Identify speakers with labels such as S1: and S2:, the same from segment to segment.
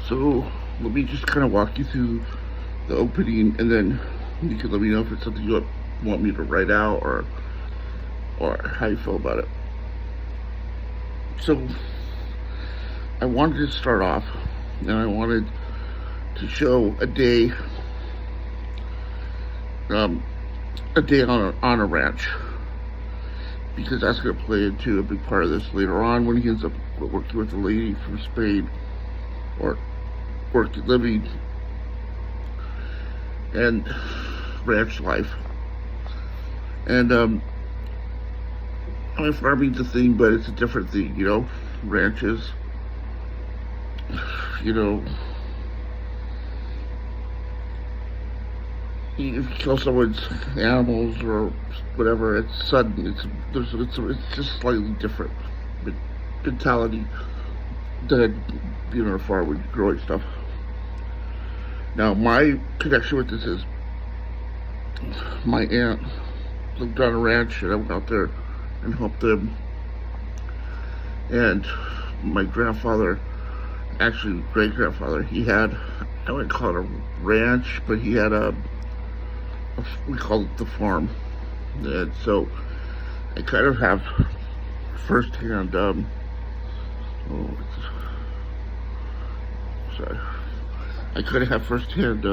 S1: So let me just kind of walk you through the opening, and then you can let me know if it's something you want me to write out or how you feel about it. So I wanted to start off, and I wanted to show a day on a ranch, because that's going to play into a big part of this later on when he ends up working with a lady from Spain, or living and ranch life. And I mean, farming's a thing, but it's a different thing, ranches, you know if you kill someone's animals or whatever, it's sudden. It's just slightly different mentality than being on a farm when you're growing stuff. Now, my connection with this is my aunt lived on a ranch, and I went out there and helped them. And my grandfather, actually great grandfather, he had, I wouldn't call it a ranch, but he had we call it the farm. And so I kind of have firsthand, sorry, I kind of have firsthand,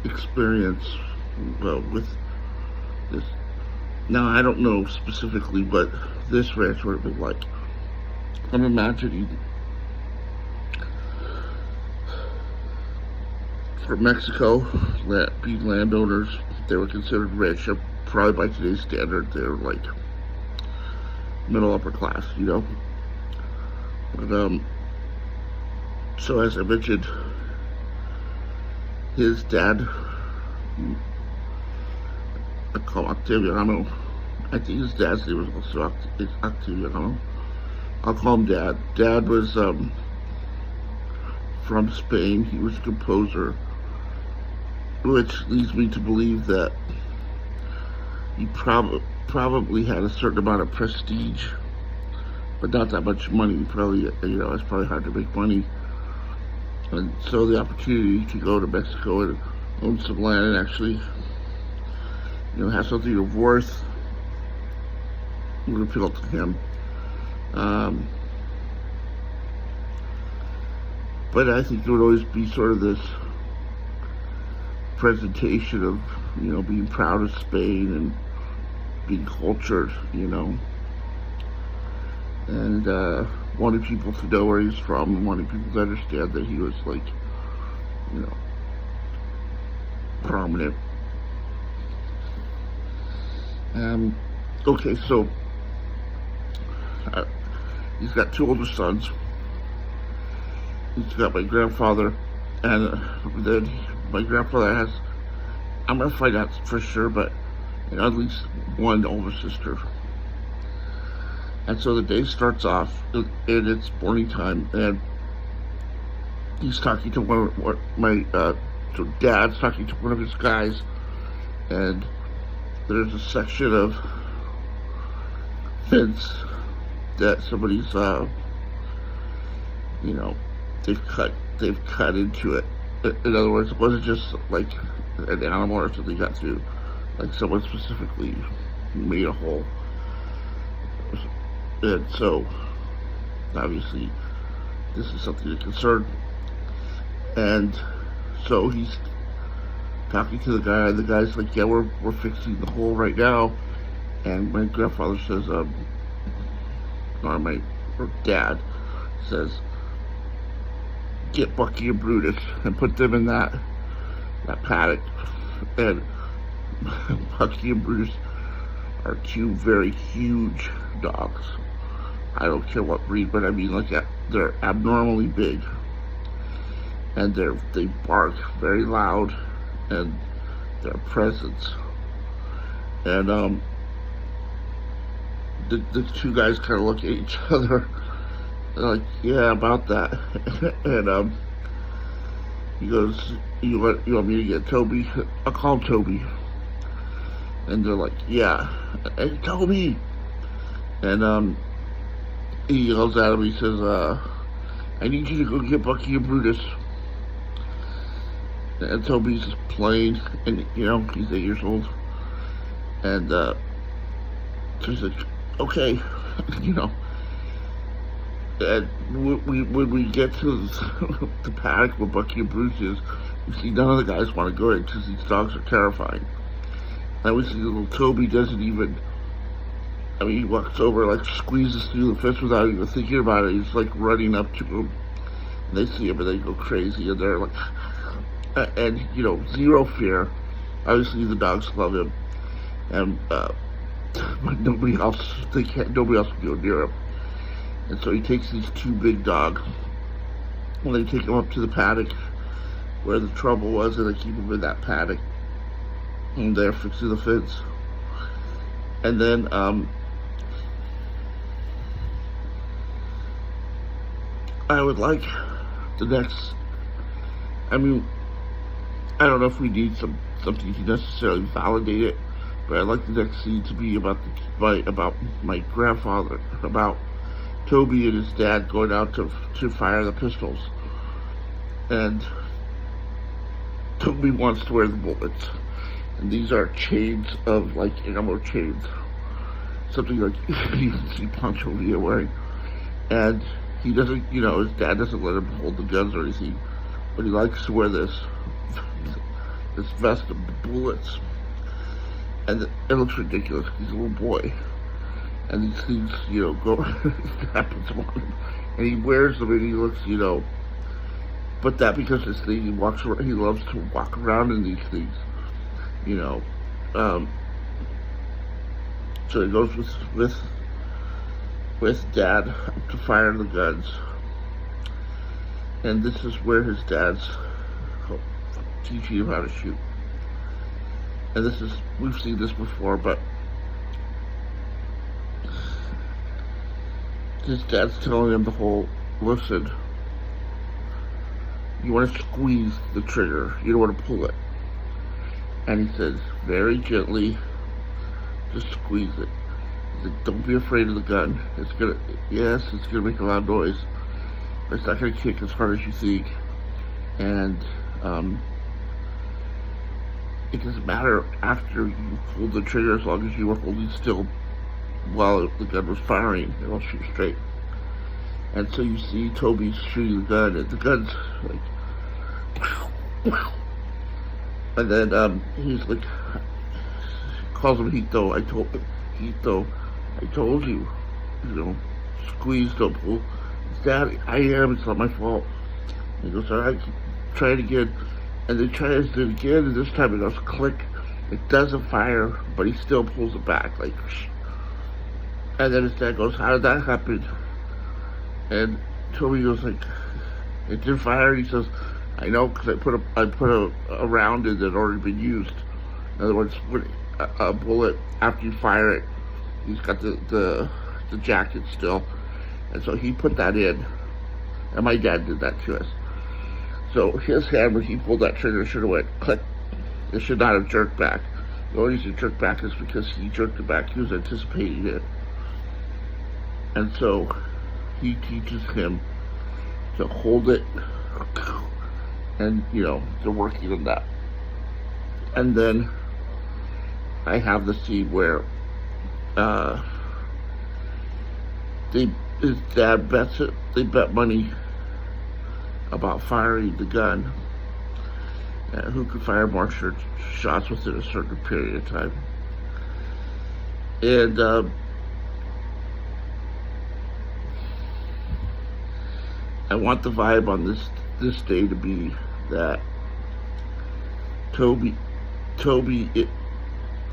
S1: experience with this. Now, I don't know specifically, but this ranch would have been like, I'm imagining for Mexico, being landowners, they were considered rich. Probably by today's standard, they're like middle upper class, But so as I mentioned, his dad, I call Octaviano. I think his dad's name was also Octaviano. I'll call him Dad. Dad was from Spain. He was a composer, which leads me to believe that he probably had a certain amount of prestige, but not that much money. Probably, it's probably hard to make money. And so the opportunity to go to Mexico and own some land and actually, have something of worth would appeal to him. But I think there would always be sort of this presentation of, being proud of Spain and being cultured, and wanting people to know where he's from, and wanting people to understand that he was like, prominent. Okay, so he's got two older sons. He's got my grandfather, and then my grandfather has, I'm gonna find out for sure, but at least one older sister. And so the day starts off, and it's morning time, and he's talking to so Dad's talking to one of his guys, and there's a section of fence that somebody's, they've cut into it. In other words, it wasn't just like an animal or something got through, like someone specifically made a hole. And so, obviously, this is something to concern. And so he's talking to the guy, and the guy's like, yeah, we're fixing the hole right now. And my grandfather says, or Dad says, get Bucky and Brutus and put them in that paddock. And Bucky and Brutus are two very huge dogs. I don't care what breed, but I mean, like, they're abnormally big, and they bark very loud, and their presence. And the two guys kind of look at each other. They're like, yeah, about that. And he goes, you want me to get Toby? I'll call him Toby. And they're like, yeah, hey, Toby. And he yells at him. He says, "I need you to go get Bucky and Brutus." And Toby's just playing, and he's 8 years old, and so he's like, "Okay," you know. And when we get to the paddock where Bucky and Bruce is, we see none of the guys want to go in because these dogs are terrifying. And we see little Toby doesn't even. I mean, he walks over, like, squeezes through the fence without even thinking about it. He's, like, running up to him. And they see him, and they go crazy. And they're like, and, zero fear. Obviously, the dogs love him. And, but nobody else can go near him. And so he takes these two big dogs. And they take him up to the paddock where the trouble was, and they keep him in that paddock. And they're fixing the fence. And then, I would like the next. I mean, I don't know if we need something to necessarily validate it, but I'd like the next scene to be about my grandfather, about Toby and his dad going out to fire the pistols, and Toby wants to wear the bullets, and these are chains of, like, ammo chains, something like you can see Pancho Villa wearing, and he doesn't, his dad doesn't let him hold the guns or anything, but he likes to wear this vest of bullets, and it looks ridiculous. He's a little boy, and these things, go happens on him, and he wears them, and he looks, but that because this thing, he loves to walk around in these things, so he goes with Dad to fire the guns, and this is where his dad's teaching him how to shoot. And we've seen this before, but his dad's telling him listen, you want to squeeze the trigger, you don't want to pull it. And he says, very gently, just squeeze it. He said, don't be afraid of the gun. It's gonna make a loud noise, but it's not gonna kick as hard as you think. And it doesn't matter after you pull the trigger, as long as you were holding still while the gun was firing, it'll shoot straight. And so you see Toby shooting the gun, and the gun's like, and then he's like, calls him Hito. I told you, squeeze, don't pull. Dad, I am. It's not my fault. He goes, all right, try it again. And they try it again, and this time it goes click. It doesn't fire, but he still pulls it back, like. And then his dad goes, how did that happen? And Toby goes like, it didn't fire. He says, I know, because I put a round in that had already been used. In other words, when a bullet, after you fire it, he's got the jacket still, and so he put that in. And my dad did that to us. So his hand, when he pulled that trigger, should have went click. It should not have jerked back. The only reason it jerked back is because he jerked it back. He was anticipating it. And so he teaches him to hold it, and they're working on that. And then I have the scene where his dad bets it. They bet money about firing the gun, who could fire more shots within a certain period of time. And I want the vibe on this day to be that Toby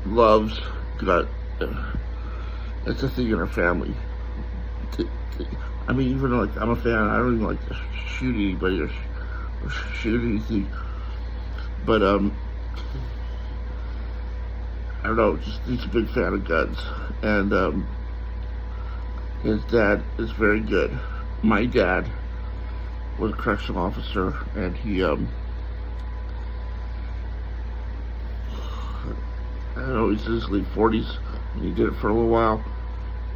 S1: loves gun. It's a thing in our family. I mean, even like I'm a fan, I don't even like to shoot anybody or shoot anything. But I don't know, just he's a big fan of guns, and his dad is very good. My dad was a correctional officer, and he I don't know, he's in his late 40s, and he did it for a little while.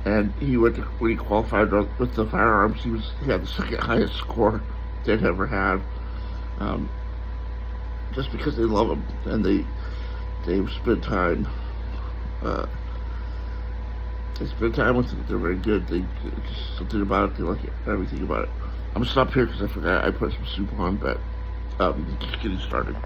S1: and when he qualified with the firearms, he had the second highest score they'd ever had. Um, just because they love him and they spend time. Uh, they spend time with him. They're very good. Just something about it. They like everything about it. I'm gonna stop here because I forgot I put some soup on, but just getting started.